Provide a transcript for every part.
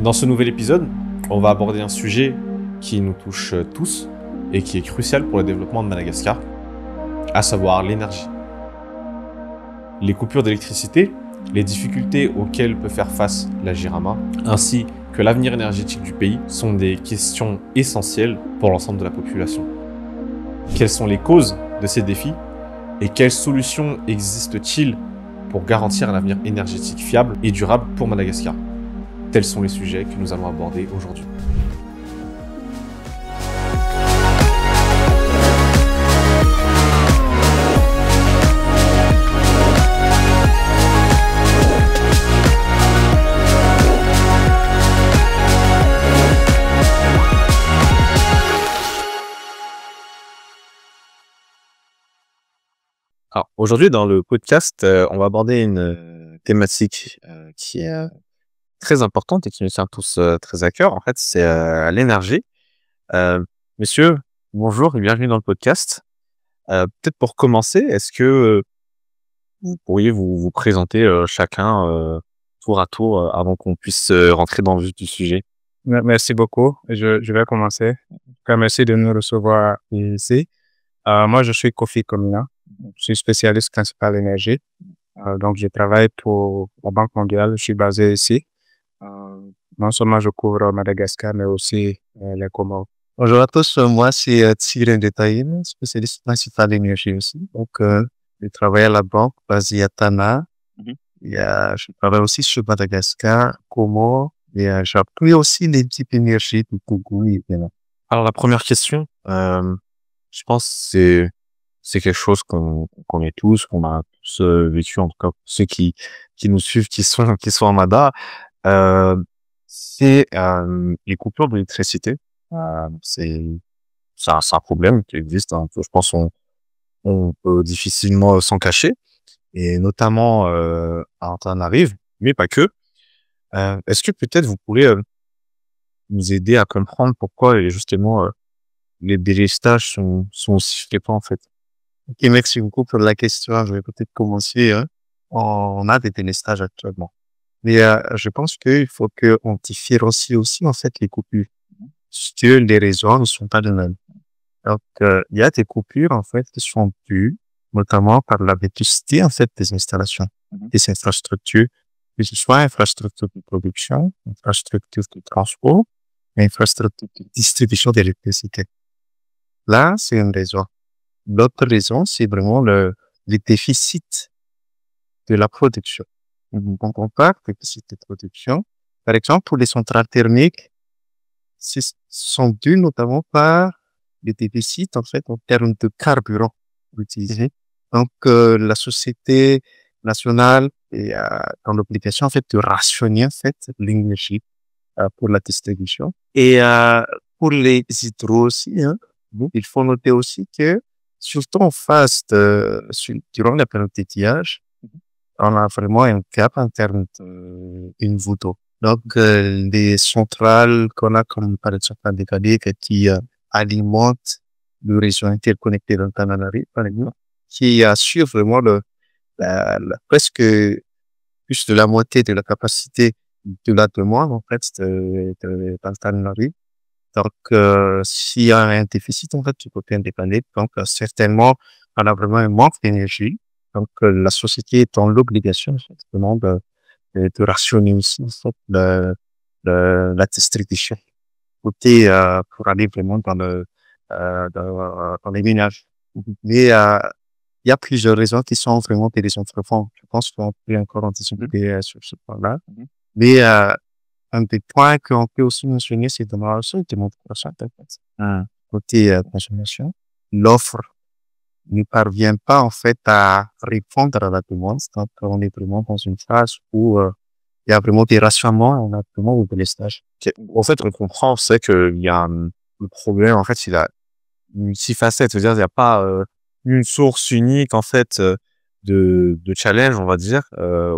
Dans ce nouvel épisode, on va aborder un sujet qui nous touche tous et qui est crucial pour le développement de Madagascar, à savoir l'énergie. Les coupures d'électricité, les difficultés auxquelles peut faire face la Jirama, ainsi que l'avenir énergétique du pays sont des questions essentielles pour l'ensemble de la population. Quelles sont les causes de ces défis et quelles solutions existent-ils pour garantir un avenir énergétique fiable et durable pour Madagascar? Tels sont les sujets que nous allons aborder aujourd'hui. Alors, aujourd'hui, dans le podcast, on va aborder une thématique qui est très importante et qui nous tient tous très à cœur. En fait, c'est l'énergie. Messieurs, bonjour et bienvenue dans le podcast. Peut-être pour commencer, est-ce que vous pourriez vous présenter chacun tour à tour avant qu'on puisse rentrer dans le vif du sujet? Merci beaucoup. Je vais commencer. En tout cas, merci de nous recevoir ici. Moi, je suis Kofi Komina. Je suis spécialiste principal énergie. Donc, je travaille pour la Banque mondiale. Je suis basé ici. Non seulement je couvre Madagascar, mais aussi les Comores. Bonjour à tous, moi c'est Tsiren Detaïn, spécialiste principal d'énergie aussi. Donc, je travaille à la banque basée à Tana. Je travaille aussi sur Madagascar, Comores, et j'appuie aussi les types d'énergie du Congo et Bénin. Alors, la première question, je pense que c'est quelque chose qu'on connaît tous, qu'on a tous vécu, en tout cas ceux qui nous suivent, qui sont en Mada. C'est les coupures d'électricité. C'est un problème qui existe, hein. Je pense on peut difficilement s'en cacher, et notamment à Antananarive, mais pas que. Est-ce que peut-être vous pourrez nous aider à comprendre pourquoi justement les délestages sont aussi fréquents en fait? Ok, merci beaucoup pour la question. Je vais peut-être commencer. On a des délestages actuellement. Mais je pense qu'il faut qu'on différencie aussi en fait les coupures. Parce que les raisons ne sont pas les mêmes. Donc, il y a des coupures en fait qui sont dues notamment par la vétusté en fait des installations, des infrastructures, que ce soit infrastructures de production, infrastructures de transport, infrastructures de distribution d'électricité. Là, c'est une raison. L'autre raison, c'est vraiment les déficits de la production. Quand on parle de déficit de production, par exemple, pour les centrales thermiques, sont dus notamment par les déficits, en fait, en termes de carburant utilisé. Donc, la société nationale est dans l'obligation, en fait, de rationner, en fait, l'énergie pour la distribution. Et pour les hydros aussi, il faut noter aussi que, surtout en phase durant la période d'étiage, on a vraiment un cap en termes d'une voûte d'eau. Donc, les centrales qu'on a, comme par exemple Andekadek, qui alimentent le réseau interconnecté d'Antananarive, par exemple, qui assure vraiment presque plus de la moitié de la capacité de la demande, en fait, d'Antananarive. Donc, s'il y a un déficit, en fait, du côté indépendant, donc, certainement, on a vraiment un manque d'énergie. Donc, la société est dans l'obligation, effectivement, de rationner aussi, en fait, la distribution. Côté, pour aller vraiment dans les ménages. Mais, il y a plusieurs raisons qui sont vraiment des raisons profondes. Je pense qu'on peut encore anticiper sur ce point-là. Mais, un des points qu'on peut aussi mentionner, c'est de démonstration, en fait. Côté consommation, l'offre ne parvient pas, en fait, à répondre à la demande. Donc, on est vraiment dans une phase où il y a vraiment des rationnements, on a vraiment des délestages. En fait, on comprend, c'est qu'il y a le problème, en fait, il a multifacette. C'est-à-dire, il n'y a pas une source unique, en fait, de challenge, on va dire,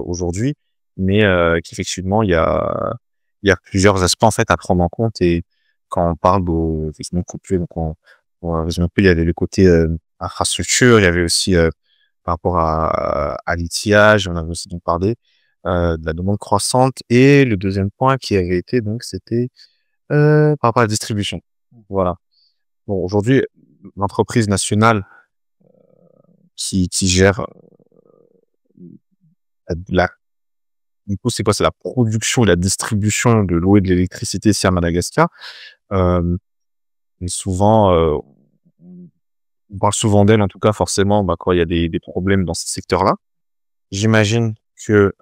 aujourd'hui, mais qu'effectivement, il y a plusieurs aspects, en fait, à prendre en compte. Et quand on parle effectivement, de coupure, donc on résume un peu, il y avait le côté infrastructure, il y avait aussi par rapport à l'outillage, on avait aussi dû parler. de la demande croissante. Et le deuxième point qui avait été, donc, c'était par rapport à la distribution. Voilà. Bon, aujourd'hui, l'entreprise nationale qui gère la du coup, c'est quoi? C'est la production et la distribution de l'eau et de l'électricité ici à Madagascar. Et souvent, on parle souvent d'elle, en tout cas, forcément, quand il y a des problèmes dans ce secteur-là. J'imagine que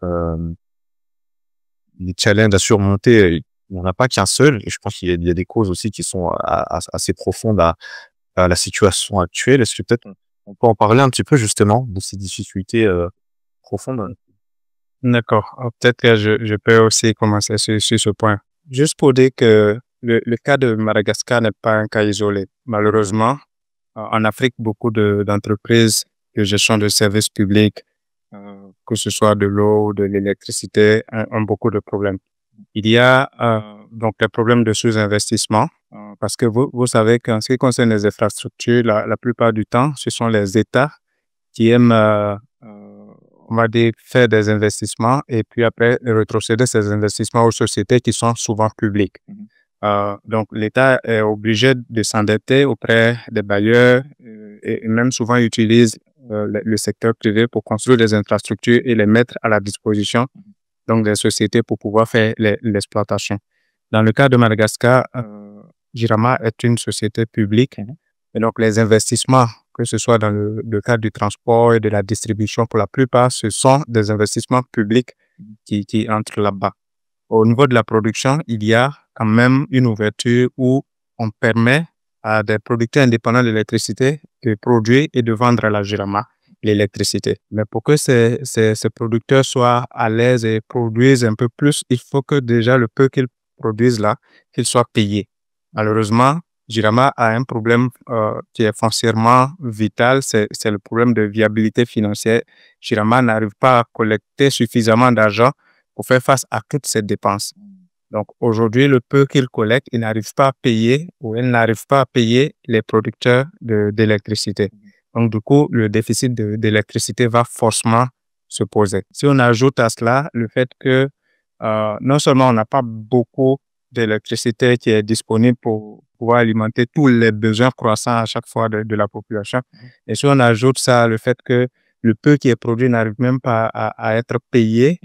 les challenges à surmonter, il n'y en a pas qu'un seul. Et je pense qu'il y a des causes aussi qui sont assez profondes à la situation actuelle. Est-ce que peut-être on peut en parler un petit peu justement de ces difficultés profondes? D'accord. Peut-être que je peux aussi commencer sur ce point. Juste pour dire que le cas de Madagascar n'est pas un cas isolé. Malheureusement, en Afrique, beaucoup d'entreprises de gestion de services publics, que ce soit de l'eau ou de l'électricité, ont beaucoup de problèmes. Il y a donc les problèmes de sous-investissement, parce que vous savez qu'en ce qui concerne les infrastructures, la plupart du temps, ce sont les États qui aiment, on va dire, faire des investissements et puis après rétrocéder ces investissements aux sociétés qui sont souvent publiques. Donc, l'État est obligé de s'endetter auprès des bailleurs et même souvent utilise le secteur privé pour construire des infrastructures et les mettre à la disposition donc des sociétés pour pouvoir faire l'exploitation. Dans le cas de Madagascar, Jirama est une société publique et donc les investissements, que ce soit dans le cadre du transport et de la distribution, pour la plupart, ce sont des investissements publics qui entrent là-bas. Au niveau de la production, il y a quand même une ouverture où on permet à des producteurs indépendants d'électricité de produire et de vendre à la Jirama l'électricité. Mais pour que ces producteurs soient à l'aise et produisent un peu plus, il faut que déjà le peu qu'ils produisent là, qu'ils soient payés. Malheureusement, Jirama a un problème qui est foncièrement vital, c'est le problème de viabilité financière. Jirama n'arrive pas à collecter suffisamment d'argent pour faire face à toutes ces dépenses. Donc aujourd'hui, le peu qu'il collecte, il n'arrive pas à payer ou elle n'arrive pas à payer les producteurs d'électricité. Donc du coup, le déficit d'électricité va forcément se poser. Si on ajoute à cela le fait que non seulement on n'a pas beaucoup d'électricité qui est disponible pour pouvoir alimenter tous les besoins croissants à chaque fois de la population, et si on ajoute ça, le fait que le peu qui est produit n'arrive même pas à être payé,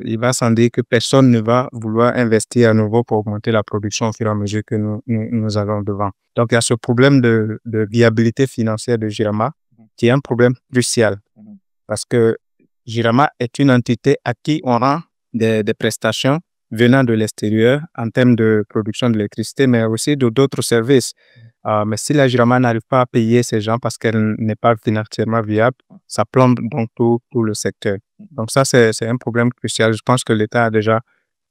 il va sans dire que personne ne va vouloir investir à nouveau pour augmenter la production au fur et à mesure que nous allons devant. Donc, il y a ce problème de viabilité financière de Jirama qui est un problème crucial parce que Jirama est une entité à qui on rend des prestations venant de l'extérieur en termes de production d'électricité, mais aussi d'autres services. Mais si la Jirama n'arrive pas à payer ces gens parce qu'elle n'est pas financièrement viable, ça plombe donc tout le secteur. Donc ça, c'est un problème crucial. Je pense que l'État a déjà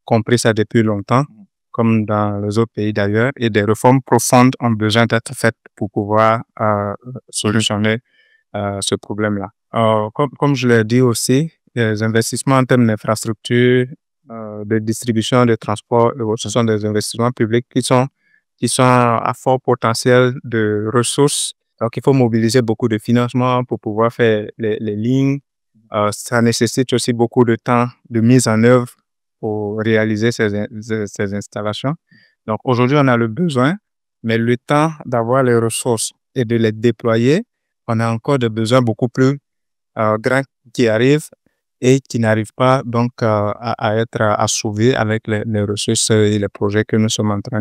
compris ça depuis longtemps, comme dans les autres pays d'ailleurs, et des réformes profondes ont besoin d'être faites pour pouvoir solutionner ce problème-là. Comme je l'ai dit aussi, les investissements en termes d'infrastructures, de distribution, de transport, ce sont des investissements publics qui sont à fort potentiel de ressources. Donc, il faut mobiliser beaucoup de financement pour pouvoir faire les lignes. Ça nécessite aussi beaucoup de temps de mise en œuvre pour réaliser ces installations. Donc, aujourd'hui, on a le besoin, mais le temps d'avoir les ressources et de les déployer, on a encore des besoins beaucoup plus grands qui arrivent et qui n'arrivent pas donc à être assouvis avec les ressources et les projets que nous sommes en train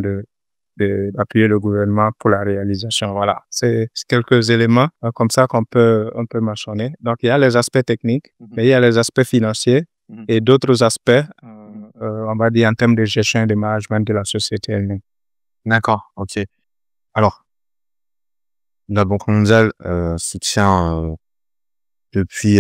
d'appuyer le gouvernement pour la réalisation. Voilà, c'est quelques éléments comme ça qu'on peut mentionner. Donc, il y a les aspects techniques, mais il y a les aspects financiers et d'autres aspects, on va dire, en termes de gestion et de management de la société elle-même. D'accord, ok. Alors, la Banque mondiale soutient depuis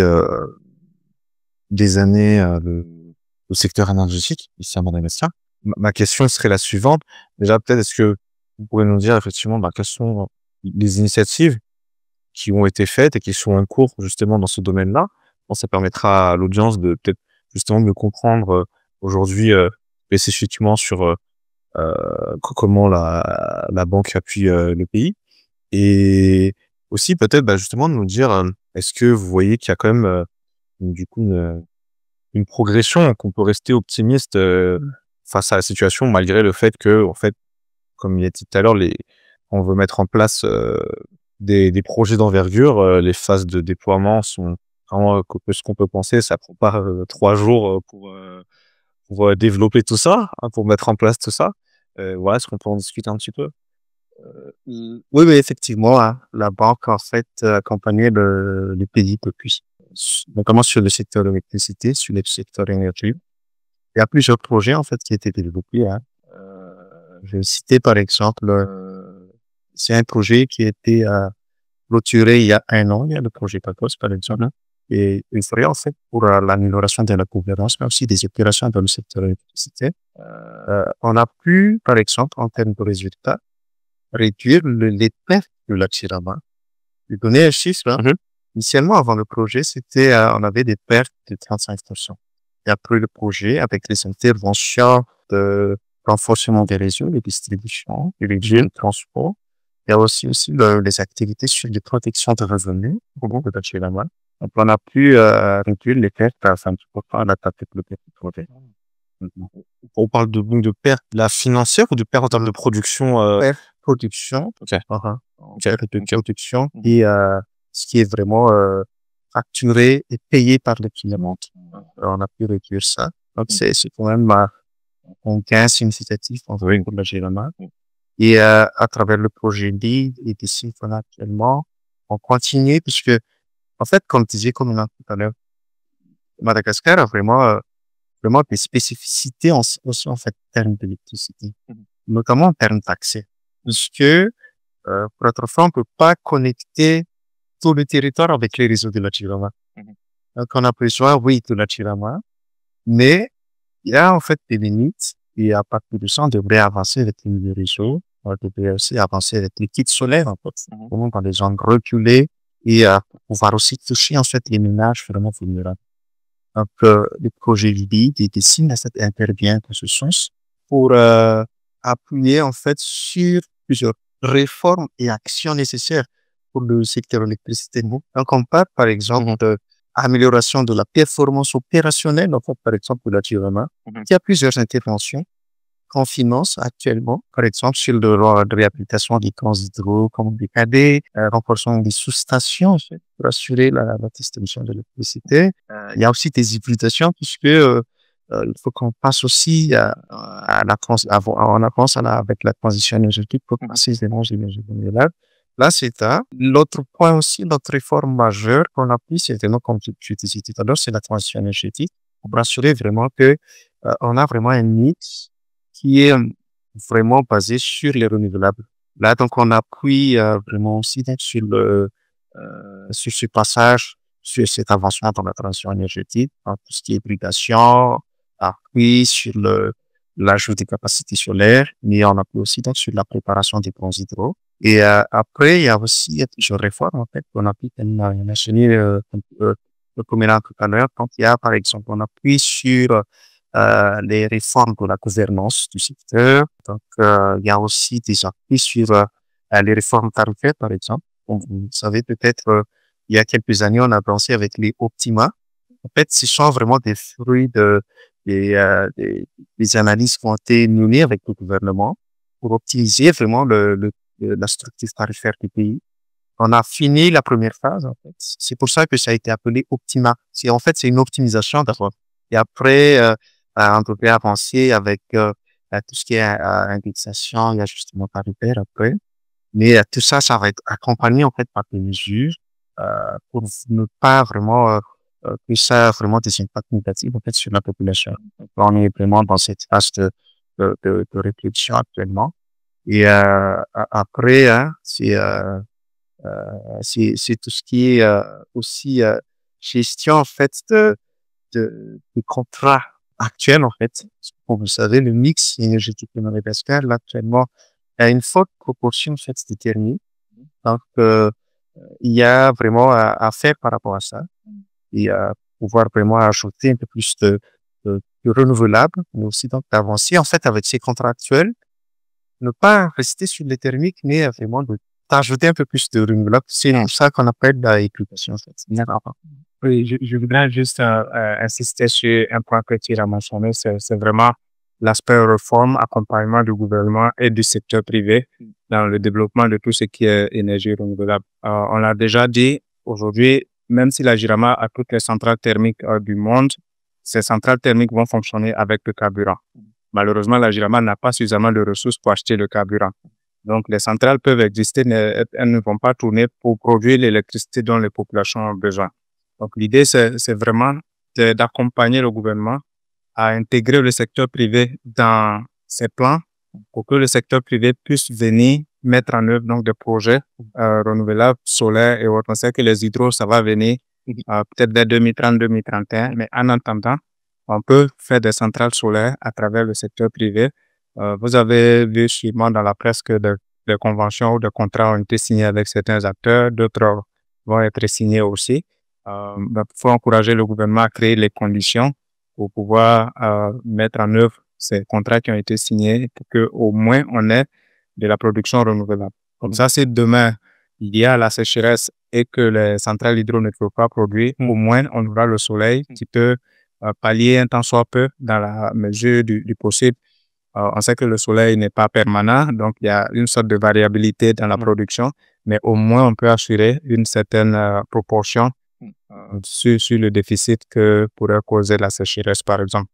des années le secteur énergétique ici à Madagascar. Ma question serait la suivante. Déjà, peut-être, est-ce que vous pourrez nous dire effectivement quelles sont les initiatives qui ont été faites et qui sont en cours justement dans ce domaine-là? Bon, ça permettra à l'audience de peut-être justement de comprendre aujourd'hui spécifiquement sur comment la banque appuie le pays. Et aussi peut-être justement de nous dire est-ce que vous voyez qu'il y a quand même du coup une progression, qu'on peut rester optimiste face à la situation, malgré le fait que, en fait, comme il a dit tout à l'heure, on veut mettre en place des projets d'envergure. Les phases de déploiement sont vraiment ce qu'on peut penser. Ça prend pas 3 jours pour développer tout ça, hein, pour mettre en place tout ça. Voilà, est-ce qu'on peut en discuter un petit peu? Oui, oui, effectivement, hein, la banque, en fait, accompagnait les pays depuis, notamment sur le secteur de l'électricité, sur le secteur énergie. Il y a plusieurs projets, en fait, qui étaient développés, hein. Je vais citer, par exemple, c'est un projet qui a été clôturé il y a 1 an, il y a le projet PACOS, par exemple, hein. Et il faudrait, en fait, pour l'amélioration de la gouvernance, mais aussi des opérations dans le secteur de l'électricité, on a pu, par exemple, en termes de résultats, réduire les pertes de l'Axirama. Je vais donner un chiffre, hein. Initialement, avant le projet, on avait des pertes de 35%. Et après le projet, avec les interventions de renforcement des réseaux, les distributions, les transports, il y a aussi les activités sur les protections de revenus au niveau de l'Axirama. Donc, on a pu réduire les pertes à 50% à la tête de le projet. On parle de perte la financière ou de perte en termes de production? Perte production. Ok. Perte de production et ce qui est vraiment facturé et payé par le client. On a pu réduire ça. Donc, c'est quand même un gain significatif pour la GLMA. Et à travers le projet LEAD et d'ici qu'on a actuellement, on continue puisque, en fait, comme tu disais, comme on a tout à l'heure, Madagascar a vraiment des spécificités aussi, en fait, en termes d'électricité, notamment en termes d'accès. Parce que, pour être franc, on peut pas connecter tout le territoire avec les réseaux de la Chirama. Donc, on a besoin, oui, de la Chirama, mais il y a, en fait, des limites et à partir de ça, on devrait avancer avec les réseaux. On devrait aussi avancer avec les kits solaires, en fait, vraiment dans les zones reculées et pour pouvoir aussi toucher, en fait, les ménages vraiment vulnérables. Donc, le projet LEAD et Dessine intervient dans ce sens pour appuyer, en fait, sur plusieurs réformes et actions nécessaires pour le secteur de l'électricité. Donc, on parle, par exemple, d'amélioration de la performance opérationnelle, en fait, par exemple, de la GRMA. Il y a plusieurs interventions qu'on finance actuellement, par exemple, sur de réhabilitation des camps hydro, comme des cadets, renforcement des sous-stations, en fait, pour assurer la distribution de l'électricité. Il y a aussi des hybridations, puisque il faut qu'on passe aussi en avance avec la transition énergétique pour passer des énergies renouvelables. Là, c'est ça. L'autre point aussi, notre réforme majeure qu'on a pris, c'était, comme je disais tout à l'heure, c'est la transition énergétique, pour assurer vraiment que on a vraiment un mix qui est vraiment basé sur les renouvelables. Là, donc, on appuie vraiment aussi sur ce passage, sur cet avancement dans la transition énergétique, dans tout ce qui est hybridation, appui sur l'ajout des capacités solaires, mais on appuie aussi donc sur la préparation des ponts hydro. Et après, il y a aussi plusieurs réformes, en fait, qu'on appuie, on a mentionné le communal tout à l'heure, quand il y a, par exemple, on appuie sur les réformes de la gouvernance du secteur. Donc, il y a aussi des appuis sur les réformes tarifaires, par exemple. Comme vous savez, peut-être, il y a quelques années, on a avancé avec les Optima. En fait, ce sont vraiment des fruits des analyses qui ont été menées avec le gouvernement pour optimiser vraiment la structure tarifaire du pays. On a fini la première phase, en fait. C'est pour ça que ça a été appelé Optima. En fait, c'est une optimisation d'abord. Et après, on devrait avancer avec tout ce qui est indexation et ajustement tarifaire après. Mais tout ça, ça va être accompagné, en fait, par des mesures pour ne pas vraiment que ça a vraiment des impacts négatifs, en fait, sur la population. Donc, on est vraiment dans cette phase de réflexion actuellement. Et après, hein, c'est tout ce qui est aussi gestion, en fait, des contrats actuels, en fait. Comme vous savez, le mix énergétique de Madagascar, là, actuellement, a une forte proportion, en fait, de thermique. Donc, il y a vraiment à faire par rapport à ça. Et pouvoir vraiment ajouter un peu plus de renouvelables, mais aussi donc d'avancer, en fait, avec ces contrats actuels. Ne pas rester sur les thermiques, mais vraiment de t'ajouter un peu plus de renouvelable. C'est ça qu'on appelle l'agriculture, en fait. Oui, je voudrais juste insister sur un point que tu as mentionné, c'est vraiment l'aspect réforme, accompagnement du gouvernement et du secteur privé dans le développement de tout ce qui est énergie renouvelable. On l'a déjà dit, aujourd'hui, même si la Jirama a toutes les centrales thermiques du monde, ces centrales thermiques vont fonctionner avec le carburant. Malheureusement, la Jirama n'a pas suffisamment de ressources pour acheter le carburant. Donc, les centrales peuvent exister, mais elles ne vont pas tourner pour produire l'électricité dont les populations ont besoin. Donc, l'idée, c'est vraiment d'accompagner le gouvernement à intégrer le secteur privé dans ses plans pour que le secteur privé puisse venir mettre en œuvre donc des projets renouvelables, solaires et autres. On sait que les hydros, ça va venir peut-être dès 2030-2031, mais en attendant, on peut faire des centrales solaires à travers le secteur privé. Vous avez vu sûrement dans la presse que des conventions ou des contrats ont été signés avec certains acteurs, d'autres vont être signés aussi. Il faut encourager le gouvernement à créer les conditions pour pouvoir mettre en œuvre ces contrats qui ont été signés pour que au moins on ait de la production renouvelable. Comme ça, si demain il y a la sécheresse et que les centrales hydro ne peuvent pas produire, au moins on aura le soleil qui peut pallier un tant soit peu dans la mesure du possible. On sait que le soleil n'est pas permanent, donc il y a une sorte de variabilité dans la production, mais au moins on peut assurer une certaine proportion sur le déficit que pourrait causer la sécheresse, par exemple.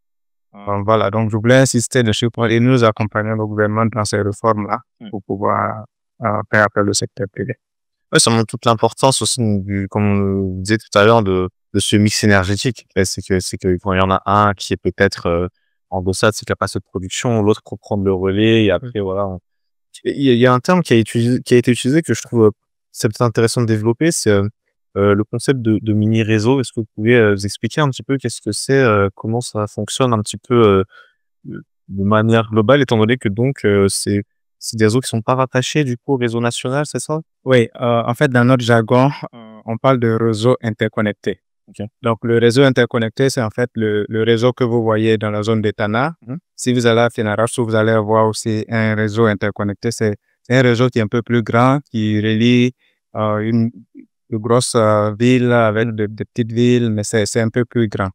Voilà, donc je voulais insister dessus pour et nous accompagner le gouvernement dans ces réformes-là pour pouvoir faire appel au secteur privé. Ouais, ça montre toute l'importance aussi comme on le disait tout à l'heure, de ce mix énergétique. C'est que quand il y en a un qui est peut-être en deçà de ses capacités de production, l'autre pour prendre le relais, et après, voilà. Il y a un terme qui a été utilisé que je trouve c'est peut-être intéressant de développer, c'est le concept de mini réseau. Est-ce que vous pouvez vous expliquer un petit peu qu'est-ce que c'est, comment ça fonctionne un petit peu de manière globale, étant donné que donc c'est des réseaux qui sont pas rattachés du coup au réseau national, c'est ça? Oui, en fait, dans notre jargon, on parle de réseau interconnecté. Okay. Donc, le réseau interconnecté, c'est en fait le réseau que vous voyez dans la zone d'Etana. Si vous allez à Fenarache, vous allez avoir aussi un réseau interconnecté. C'est un réseau qui est un peu plus grand, qui relie une grosse ville avec de petites villes, mais c'est un peu plus grand.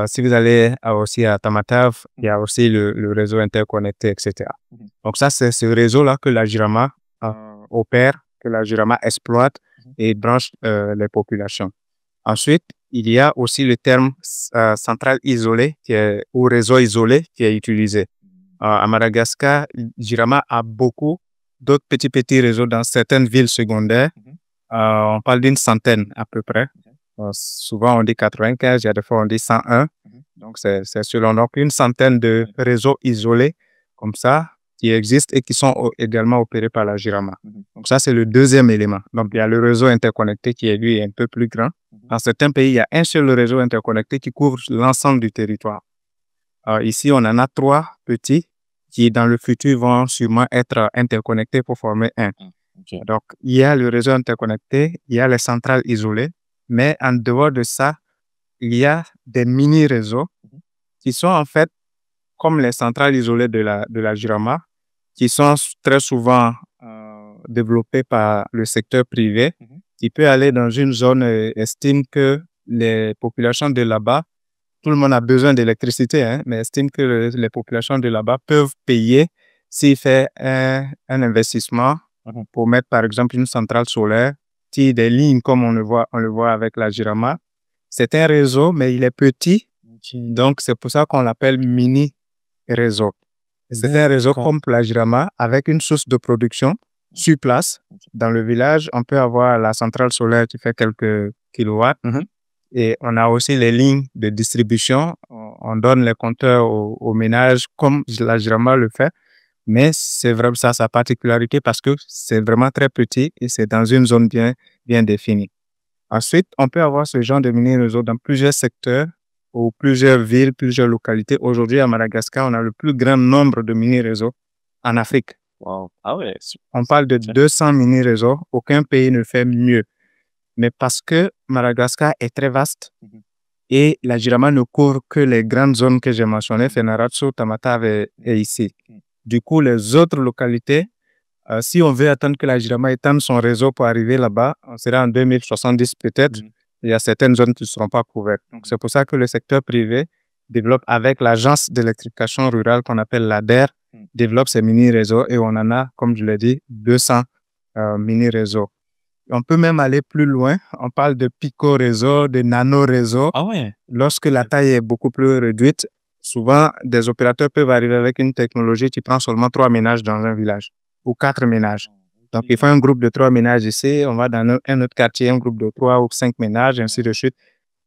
Si vous allez aussi à Tamatave, il y a aussi le réseau interconnecté, etc. Donc ça, c'est ce réseau-là que la Jirama opère, que la Jirama exploite et branche les populations. Ensuite, il y a aussi le terme centrale isolée ou réseau isolé qui est utilisé. À Madagascar, Jirama a beaucoup d'autres petits réseaux dans certaines villes secondaires. On parle d'une centaine à peu près. Souvent, on dit 95, il y a des fois, on dit 101. Donc, c'est selon donc une centaine de réseaux isolés comme ça qui existent et qui sont également opérés par la Jirama. Donc, ça, c'est le deuxième élément. Donc, il y a le réseau interconnecté qui est, lui, un peu plus grand. Dans certains pays, il y a un seul réseau interconnecté qui couvre l'ensemble du territoire. Ici, on en a 3 petits qui, dans le futur, vont sûrement être interconnectés pour former un. Okay. Donc, il y a le réseau interconnecté, il y a les centrales isolées, mais en dehors de ça, il y a des mini-réseaux qui sont en fait comme les centrales isolées de la Jirama, qui sont très souvent développées par le secteur privé, qui peut aller dans une zone estime que les populations de là-bas, tout le monde a besoin d'électricité, hein, mais estime que les populations de là-bas peuvent payer s'il fait un investissement pour mettre par exemple une centrale solaire, qui des lignes comme on le voit avec la Jirama. C'est un réseau, mais il est petit, donc c'est pour ça qu'on l'appelle mini réseau. C'est un réseau comme la Jirama avec une source de production sur place. Dans le village, on peut avoir la centrale solaire qui fait quelques kilowatts. Et on a aussi les lignes de distribution. On donne les compteurs aux ménages comme la Jirama le fait. Mais c'est vraiment ça sa particularité parce que c'est vraiment très petit et c'est dans une zone bien définie. Ensuite, on peut avoir ce genre de mini-réseau dans plusieurs secteurs ou plusieurs villes, plusieurs localités. Aujourd'hui, à Madagascar, on a le plus grand nombre de mini-réseaux en Afrique. Wow. Ah ouais. On parle de 200 mini-réseaux. Aucun pays ne fait mieux. Mais parce que Madagascar est très vaste et la Jirama ne couvre que les grandes zones que j'ai mentionnées, Fenaracho, Tamatave et ici. Du coup, les autres localités Si on veut attendre que la Jirama étende son réseau pour arriver là-bas, on sera en 2070 peut-être. Il y a certaines zones qui ne seront pas couvertes. Donc, c'est pour ça que le secteur privé développe avec l'agence d'électrification rurale qu'on appelle l'ADER, développe ces mini-réseaux et on en a, comme je l'ai dit, 200 mini-réseaux. On peut même aller plus loin. On parle de pico-réseaux, de nano-réseaux. Ah ouais. Lorsque la taille est beaucoup plus réduite, souvent, des opérateurs peuvent arriver avec une technologie qui prend seulement 3 ménages dans un village ou 4 ménages. Donc, il faut un groupe de 3 ménages ici, on va dans un autre quartier, un groupe de 3 ou 5 ménages, ainsi de suite.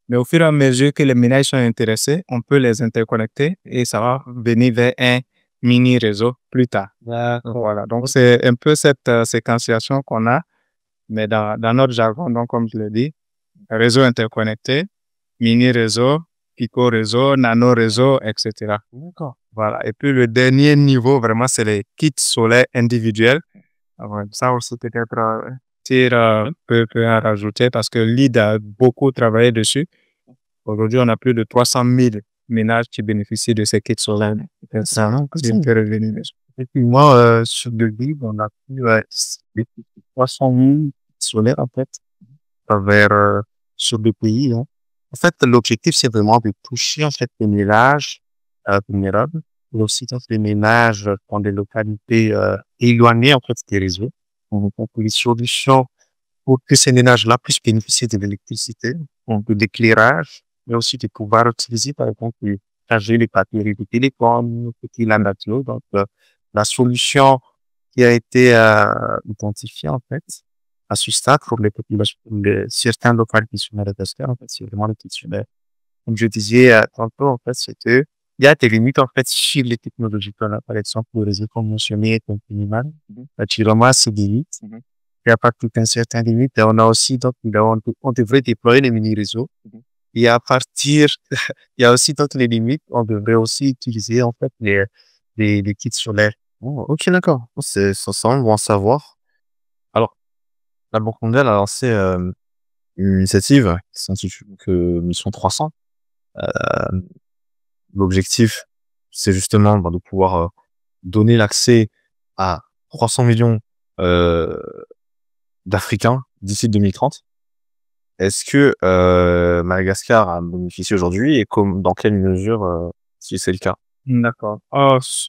Mais au fur et à mesure que les ménages sont intéressés, on peut les interconnecter et ça va venir vers un mini-réseau plus tard. Voilà. Donc, c'est un peu cette séquenciation qu'on a, mais dans notre jargon, donc, comme je l'ai dit, réseau interconnecté, mini-réseau, pico-réseau, nano-réseau, etc. D'accord. Voilà. Et puis, le dernier niveau, vraiment, c'est les kits solaires individuels. Ça aussi, peut-être, peut en rajouter parce que LEED a beaucoup travaillé dessus. Aujourd'hui, on a plus de 300 000 ménages qui bénéficient de ces kits solaires. C'est un C'est un peu revenu. Et puis moi, sur le livre, on a plus 300 000 solaires, en fait, vers sur le pays. Hein. En fait, l'objectif, c'est vraiment de toucher, en fait, les ménages vulnérables, mais aussi donc, les ménages dans des localités éloignées, en fait, des réseaux. Donc, les solutions pour que ces ménages-là puissent bénéficier de l'électricité, donc de l'éclairage, mais aussi de pouvoir utiliser, par exemple, charger les batteries de téléphone, petits lampadaires. Donc, la solution qui a été identifiée, en fait, à ce stade pour les populations, certaines localités sur Madagascar, en fait, c'est vraiment le questionnaire. Comme je disais tantôt, en fait, c'est que il y a des limites, en fait, sur les technologies qu'on a. Par exemple, le réseau conventionné est un peu minimal. Naturellement, c'est des limites. Il n'y a pas tout un certain limite. Et on a aussi, donc, on devrait déployer les mini-réseaux. Et à partir, il y a aussi d'autres les limites. On devrait aussi utiliser, en fait, les kits solaires. Oh, ok, d'accord. Ça semble bon à savoir. Alors, la Banque mondiale a lancé une initiative qui s'intitule Mission 300. L'objectif, c'est justement de pouvoir donner l'accès à 300 millions d'Africains d'ici 2030. Est-ce que Madagascar a bénéficié aujourd'hui et dans quelle mesure si c'est le cas? D'accord.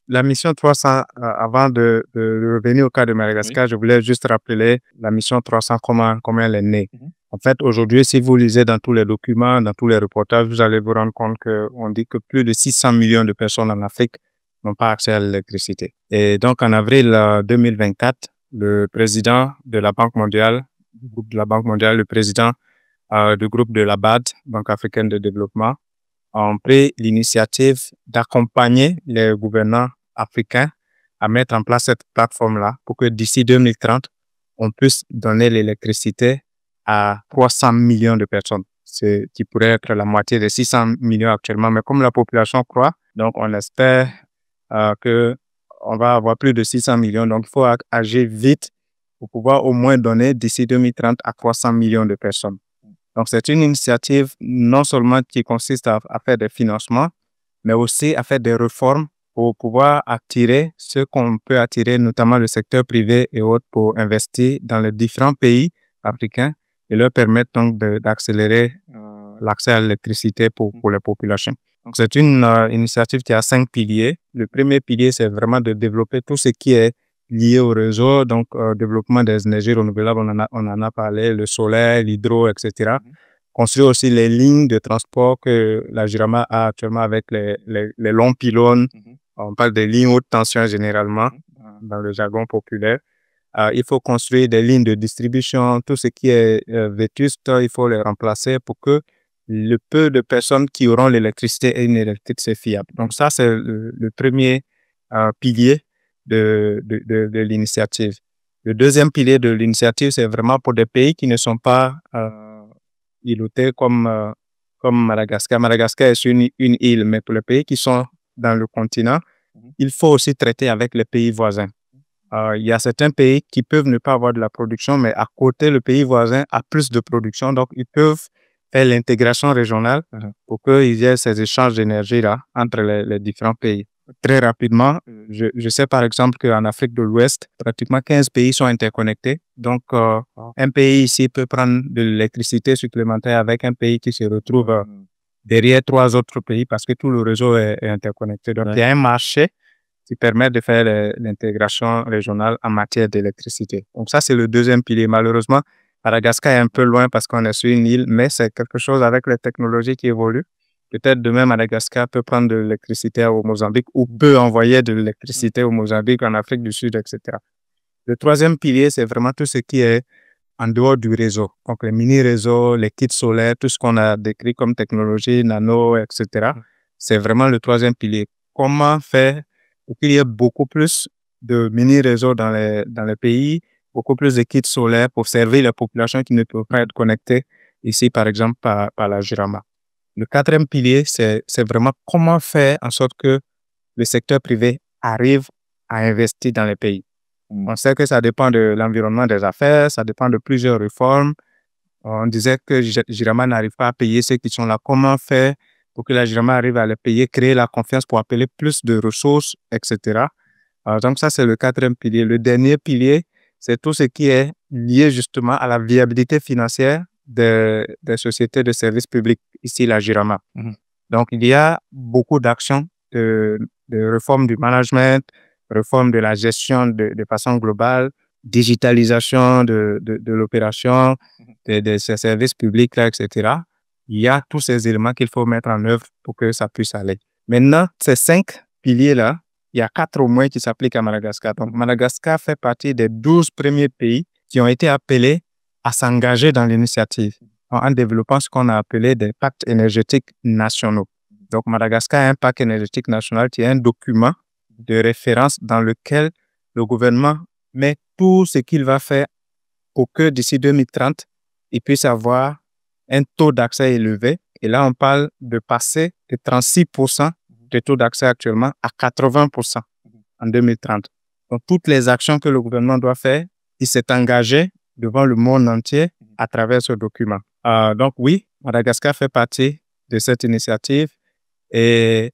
La mission 300, avant de revenir au cas de Madagascar, je voulais juste rappeler la mission 300, comment elle est née. En fait, aujourd'hui, si vous lisez dans tous les documents, dans tous les reportages, vous allez vous rendre compte qu'on dit que plus de 600 millions de personnes en Afrique n'ont pas accès à l'électricité. Et donc, en avril 2024, le président de la Banque mondiale, du groupe de la Banque mondiale, le président du groupe de la BAD, Banque africaine de développement, ont pris l'initiative d'accompagner les gouvernants africains à mettre en place cette plateforme-là pour que d'ici 2030, on puisse donner l'électricité à 300 millions de personnes, qui pourrait être la moitié des 600 millions actuellement. Mais comme la population croît, donc on espère que on va avoir plus de 600 millions. Donc, il faut agir vite pour pouvoir au moins donner d'ici 2030 à 300 millions de personnes. Donc, c'est une initiative non seulement qui consiste à faire des financements, mais aussi à faire des réformes pour pouvoir attirer ce qu'on peut attirer, notamment le secteur privé et autres, pour investir dans les différents pays africains et leur permettre donc d'accélérer l'accès à l'électricité pour les populations. Donc, c'est une initiative qui a 5 piliers. Le premier pilier, c'est vraiment de développer tout ce qui est lié au réseau, donc développement des énergies renouvelables, on en a parlé, le solaire, l'hydro, etc. Construire aussi les lignes de transport que la Jirama a actuellement avec les longs pylônes. On parle des lignes haute tension généralement, dans le jargon populaire. Il faut construire des lignes de distribution, tout ce qui est vétuste, il faut les remplacer pour que le peu de personnes qui auront l'électricité aient une électricité fiable. Donc ça, c'est le premier pilier de l'initiative. Le deuxième pilier de l'initiative, c'est vraiment pour des pays qui ne sont pas îlotés comme Madagascar. Madagascar est une île, mais pour les pays qui sont dans le continent, il faut aussi traiter avec les pays voisins. Il y a certains pays qui peuvent ne pas avoir de la production, mais à côté, le pays voisin a plus de production, donc ils peuvent faire l'intégration régionale pour qu'il y ait ces échanges d'énergie là entre les différents pays. très rapidement, je sais par exemple qu'en Afrique de l'Ouest, pratiquement 15 pays sont interconnectés. Donc, un pays ici peut prendre de l'électricité supplémentaire avec un pays qui se retrouve derrière 3 autres pays parce que tout le réseau est interconnecté. Donc, il y a un marché qui permet de faire l'intégration régionale en matière d'électricité. Donc, ça, c'est le deuxième pilier. Malheureusement, Madagascar est un peu loin parce qu'on est sur une île, mais c'est quelque chose avec les technologies qui évoluent. Peut-être demain, Madagascar peut prendre de l'électricité au Mozambique ou peut envoyer de l'électricité au Mozambique, en Afrique du Sud, etc. Le troisième pilier, c'est vraiment tout ce qui est en dehors du réseau. Donc, les mini-réseaux, les kits solaires, tout ce qu'on a décrit comme technologie, nano, etc. C'est vraiment le troisième pilier. Comment faire pour qu'il y ait beaucoup plus de mini-réseaux dans les pays, beaucoup plus de kits solaires pour servir les populations qui ne peuvent pas être connectées ici, par exemple, par la Jirama. Le quatrième pilier, c'est vraiment comment faire en sorte que le secteur privé arrive à investir dans les pays. On sait que ça dépend de l'environnement des affaires, ça dépend de plusieurs réformes. On disait que Jirama n'arrive pas à payer ceux qui sont là. Comment faire pour que la Jirama arrive à les payer, créer la confiance pour appeler plus de ressources, etc. Donc ça, c'est le quatrième pilier. Le dernier pilier, c'est tout ce qui est lié justement à la viabilité financière des sociétés de services publics, ici la Jirama. Donc, il y a beaucoup d'actions de réforme du management, réforme de la gestion de façon globale, digitalisation de l'opération, de ces services publics, là, etc. Il y a tous ces éléments qu'il faut mettre en œuvre pour que ça puisse aller. Maintenant, ces 5 piliers-là, il y a 4 au moins qui s'appliquent à Madagascar. Donc, Madagascar fait partie des 12 premiers pays qui ont été appelés à s'engager dans l'initiative en développant ce qu'on a appelé des pactes énergétiques nationaux. Donc, Madagascar a un pacte énergétique national qui est un document de référence dans lequel le gouvernement met tout ce qu'il va faire pour que d'ici 2030, il puisse avoir un taux d'accès élevé. Et là, on parle de passer de 36% de taux d'accès actuellement à 80% en 2030. Donc, toutes les actions que le gouvernement doit faire, il s'est engagé devant le monde entier à travers ce document. Donc, oui, Madagascar fait partie de cette initiative et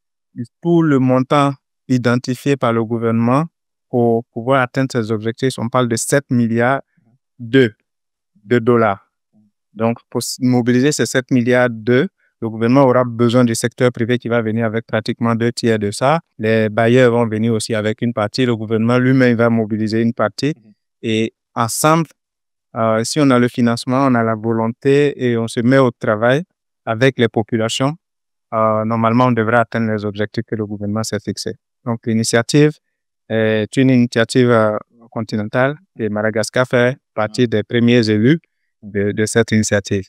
tout le montant identifié par le gouvernement pour pouvoir atteindre ces objectifs, on parle de 7 milliards de dollars. Donc, pour mobiliser ces 7 milliards le gouvernement aura besoin du secteur privé qui va venir avec pratiquement 2/3 de ça. Les bailleurs vont venir aussi avec une partie. Le gouvernement lui-même va mobiliser une partie. Et ensemble, si on a le financement, on a la volonté et on se met au travail avec les populations, normalement, on devrait atteindre les objectifs que le gouvernement s'est fixés. Donc, l'initiative est une initiative continentale et Madagascar fait partie des premiers élus de cette initiative.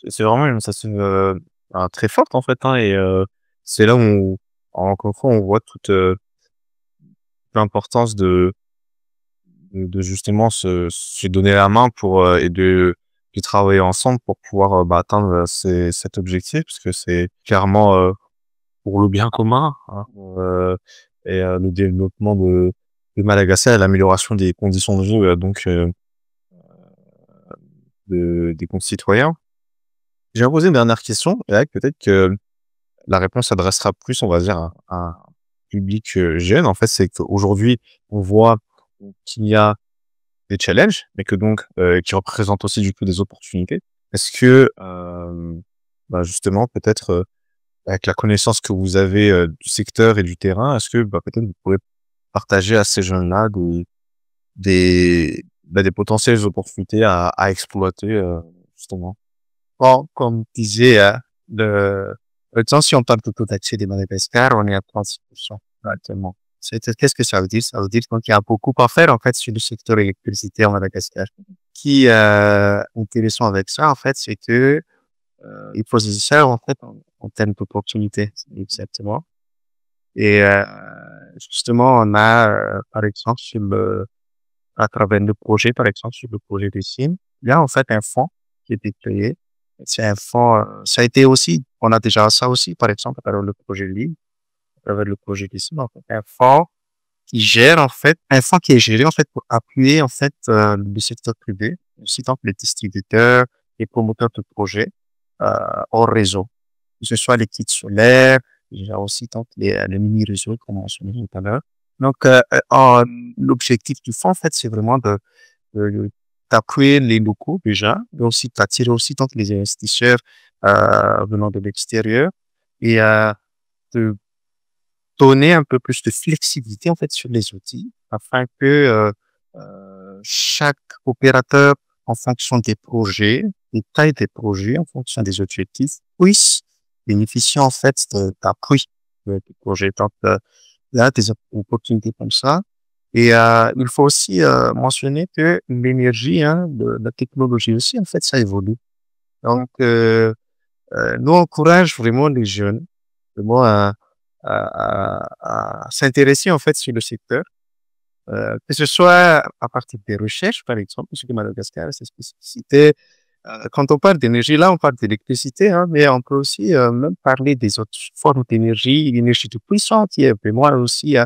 C'est vraiment une initiative très forte en fait, hein, et c'est là où encore une fois on voit toute l'importance de justement se donner la main pour et de travailler ensemble pour pouvoir atteindre cet objectif, parce que c'est clairement pour le bien commun, hein, et le développement de Madagascar et l'amélioration des conditions de vie donc des concitoyens. Je vais poser une dernière question, et là, peut-être que la réponse s'adressera plus, on va dire, à un public jeune. En fait, c'est qu'aujourd'hui, on voit qu'il y a des challenges, mais que donc, qui représentent aussi du coup des opportunités. Est-ce que, justement, peut-être, avec la connaissance que vous avez du secteur et du terrain, est-ce que peut-être vous pourrez partager à ces jeunes-là des potentielles opportunités à exploiter, justement? Bon, comme disait, si on parle du taux d'accès des Madagascar, on est à 36% actuellement. Qu'est-ce que ça veut dire? Ça veut dire qu'il y a beaucoup à faire, en fait, sur le secteur électricité en Madagascar. Qui est intéressant avec ça, en fait, c'est que il faut se dire ça, en fait, en termes d'opportunités, exactement. Et justement, on a, par exemple, à travers le projet, par exemple, sur le projet de SIM, il y a en fait un fonds qui a été créé. C'est un fonds, ça a été aussi, on a déjà ça aussi, par exemple, à travers le projet LIM, à travers le projet de SIM, en fait, un fonds qui gère, en fait, un fonds qui est géré, en fait, pour appuyer, en fait, le secteur privé, aussi donc les distributeurs, les promoteurs de projets, hors réseau. Que ce soit les kits solaires, Il y a aussi donc les mini-réseaux qu'on a mentionné tout à l'heure. Donc, l'objectif du fonds, en fait, c'est vraiment de d'appuyer les locaux déjà, mais aussi d'attirer aussi donc les investisseurs venant de l'extérieur et de donner un peu plus de flexibilité en fait sur les outils afin que chaque opérateur, en fonction des projets, des tailles des projets, en fonction des objectifs, puisse bénéficier en fait d'appui des projets. Donc, il y a des opportunités comme ça. Et il faut aussi mentionner que l'énergie, hein, la technologie aussi, en fait, ça évolue. Donc, nous on encourage vraiment les jeunes, vraiment à s'intéresser en fait sur le secteur, que ce soit à partir des recherches, par exemple, parce que Madagascar a ses spécificités. Quand on parle d'énergie, là, on parle d'électricité, hein, mais on peut aussi même parler des autres formes d'énergie, l'énergie de puissance, qui est vraiment aussi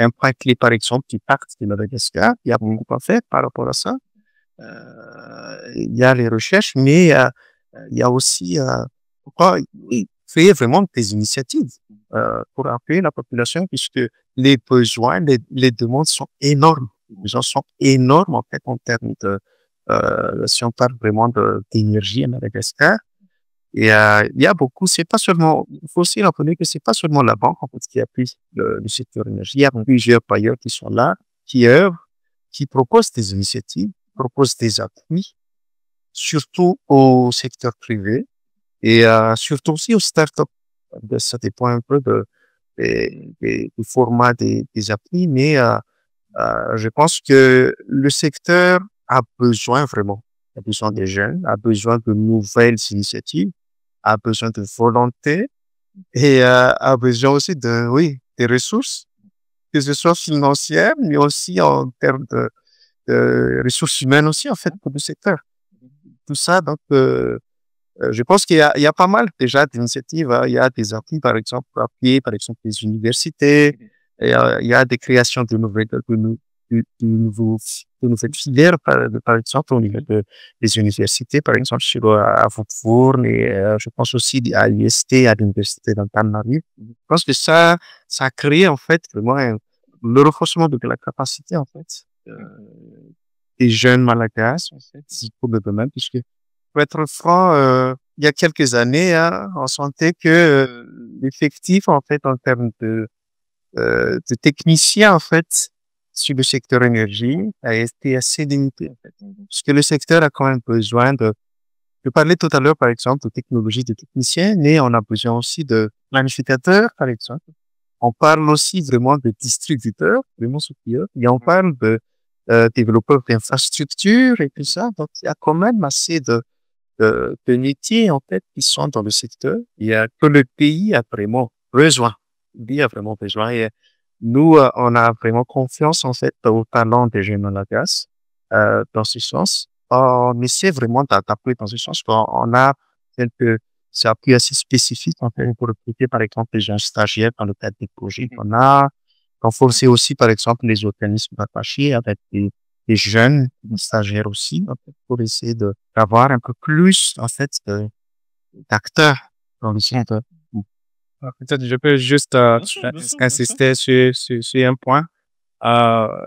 un point clé, par exemple, qui part de Madagascar. Il y a beaucoup à faire par rapport à ça. Il y a les recherches, mais il y a aussi pourquoi créer vraiment des initiatives pour appuyer la population, puisque les besoins, les demandes sont énormes. Les besoins sont énormes en fait en termes de si on parle vraiment d'énergie à Madagascar. Et il y a beaucoup, c'est pas seulement, il faut aussi rappeler que c'est pas seulement la banque en fait qui appuie le secteur énergie. Il y a plusieurs bailleurs qui sont là, qui œuvrent, qui proposent des initiatives, proposent des appuis, surtout au secteur privé et surtout aussi aux startups. Ça dépend un peu du format des appuis, mais je pense que le secteur a besoin vraiment, a besoin des jeunes, a besoin de nouvelles initiatives, a besoin de volonté et a besoin aussi oui, des ressources, que ce soit financières, mais aussi en termes de ressources humaines aussi, en fait, pour le secteur. Tout ça, donc, je pense il y a pas mal déjà d'initiatives, hein. Il y a des appuis, par exemple, pour appuyer, par exemple, les universités. Et, il y a des créations de nouvelles filières, par exemple, au niveau des universités, par exemple, à Votvor, et je pense aussi à l'UST, à l'université d'Antananarivo. Je pense que ça crée, en fait, vraiment le renforcement de la capacité, en fait, des jeunes Malagasy, en fait, pour le domaine, puisque pour être franc, il y a quelques années, hein, on sentait que l'effectif, en fait, en termes de techniciens, en fait, sur le secteur énergie, a été assez limité, en fait. Parce que le secteur a quand même besoin je parlais tout à l'heure, par exemple, de technologie de techniciens, mais on a besoin aussi de planificateurs, par exemple. On parle aussi vraiment de distributeurs, vraiment supérieurs, et on parle de développeurs d'infrastructures et tout ça. Donc, il y a quand même assez de métiers, en fait, qui sont dans le secteur. Que le pays a vraiment besoin. Le pays a vraiment besoin. Et nous, on a vraiment confiance, en fait, au talent des jeunes Malagasy, dans ce sens. On essaie vraiment d'adapter dans ce sens. On a quelques appuis assez spécifiques, en fait, pour recruter, par exemple, les jeunes stagiaires dans le cadre des projets. On a renforcé aussi, par exemple, les organismes attachés avec des jeunes stagiaires aussi, en fait, pour essayer d'avoir un peu plus, en fait, d'acteurs dans le secteur. Peut-être je peux juste insister sur un point.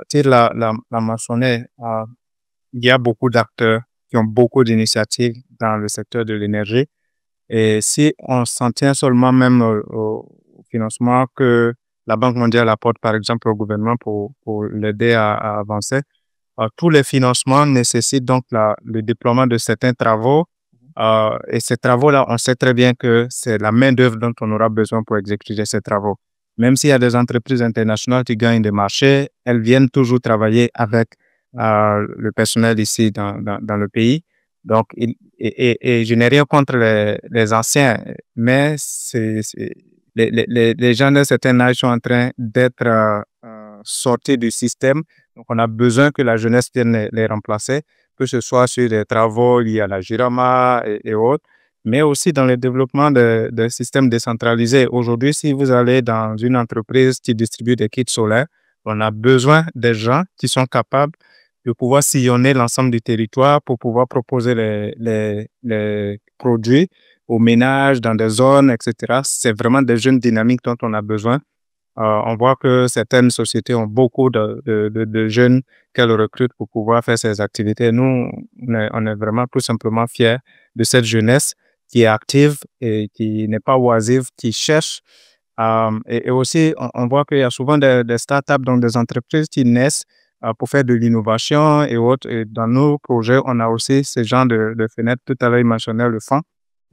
Tu l'as mentionné, il y a beaucoup d'acteurs qui ont beaucoup d'initiatives dans le secteur de l'énergie. Et si on s'en tient seulement même au financement que la Banque mondiale apporte, par exemple, au gouvernement pour l'aider à avancer, tous les financements nécessitent donc le déploiement de certains travaux. Et ces travaux-là, on sait très bien que c'est la main-d'œuvre dont on aura besoin pour exécuter ces travaux. Même s'il y a des entreprises internationales qui gagnent des marchés, elles viennent toujours travailler avec le personnel ici dans le pays. Donc, et je n'ai rien contre les anciens, mais les gens d'un certain âge sont en train d'être sortis du système. Donc, on a besoin que la jeunesse vienne les remplacer, que ce soit sur des travaux liés à la Jirama et autres, mais aussi dans le développement de systèmes décentralisés. Aujourd'hui, si vous allez dans une entreprise qui distribue des kits solaires, on a besoin des gens qui sont capables de pouvoir sillonner l'ensemble du territoire pour pouvoir proposer les produits au ménage, dans des zones, etc. C'est vraiment des jeunes dynamiques dont on a besoin. On voit que certaines sociétés ont beaucoup de jeunes qu'elles recrutent pour pouvoir faire ces activités. Nous, on est vraiment tout simplement fiers de cette jeunesse qui est active et qui n'est pas oisive, qui cherche. Et aussi, on voit qu'il y a souvent des startups, donc des entreprises qui naissent pour faire de l'innovation et autres. Et dans nos projets, on a aussi ce genre de fenêtres. Tout à l'heure, il mentionnait le fond.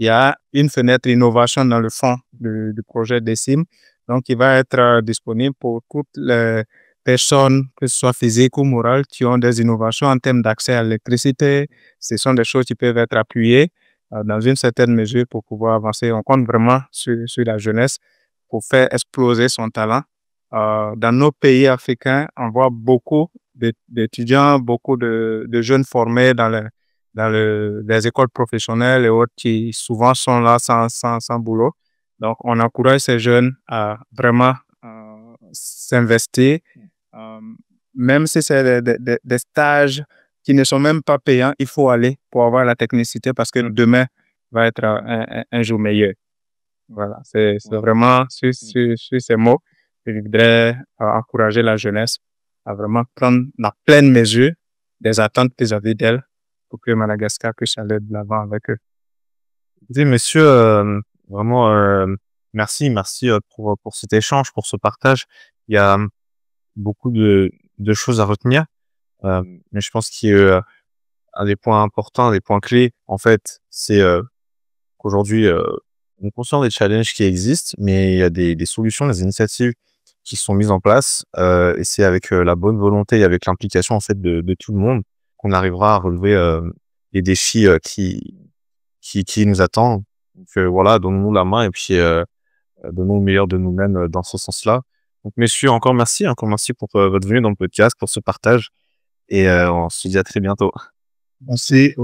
Il y a une fenêtre innovation dans le fond du projet DECIM. Donc, il va être disponible pour toutes les personnes, que ce soit physiques ou morales, qui ont des innovations en termes d'accès à l'électricité. Ce sont des choses qui peuvent être appuyées dans une certaine mesure pour pouvoir avancer. On compte vraiment sur la jeunesse pour faire exploser son talent. Dans nos pays africains, on voit beaucoup d'étudiants, beaucoup de jeunes formés dans les écoles professionnelles et autres qui souvent sont là sans boulot. Donc, on encourage ces jeunes à vraiment s'investir. Même si c'est des stages qui ne sont même pas payants, il faut aller pour avoir la technicité parce que demain va être un jour meilleur. Voilà, c'est vraiment sur ces mots que je voudrais encourager la jeunesse à vraiment prendre la pleine mesure des attentes vis-à-vis d'elle pour que Madagascar puisse aller de l'avant avec eux. Écoutez, monsieur, vraiment, merci pour cet échange, pour ce partage. Il y a beaucoup de choses à retenir, mais je pense qu'il y a un des points importants, un des points clés, en fait, c'est qu'aujourd'hui, on est conscient des challenges qui existent, mais il y a des solutions, des initiatives qui sont mises en place, et c'est avec la bonne volonté et avec l'implication en fait de tout le monde qu'on arrivera à relever les défis qui nous attendent. Donc voilà, donnons-nous la main et puis donnons le meilleur de nous-mêmes dans ce sens-là. Donc messieurs, encore merci pour votre venue dans le podcast, pour ce partage, et on se dit à très bientôt. Merci.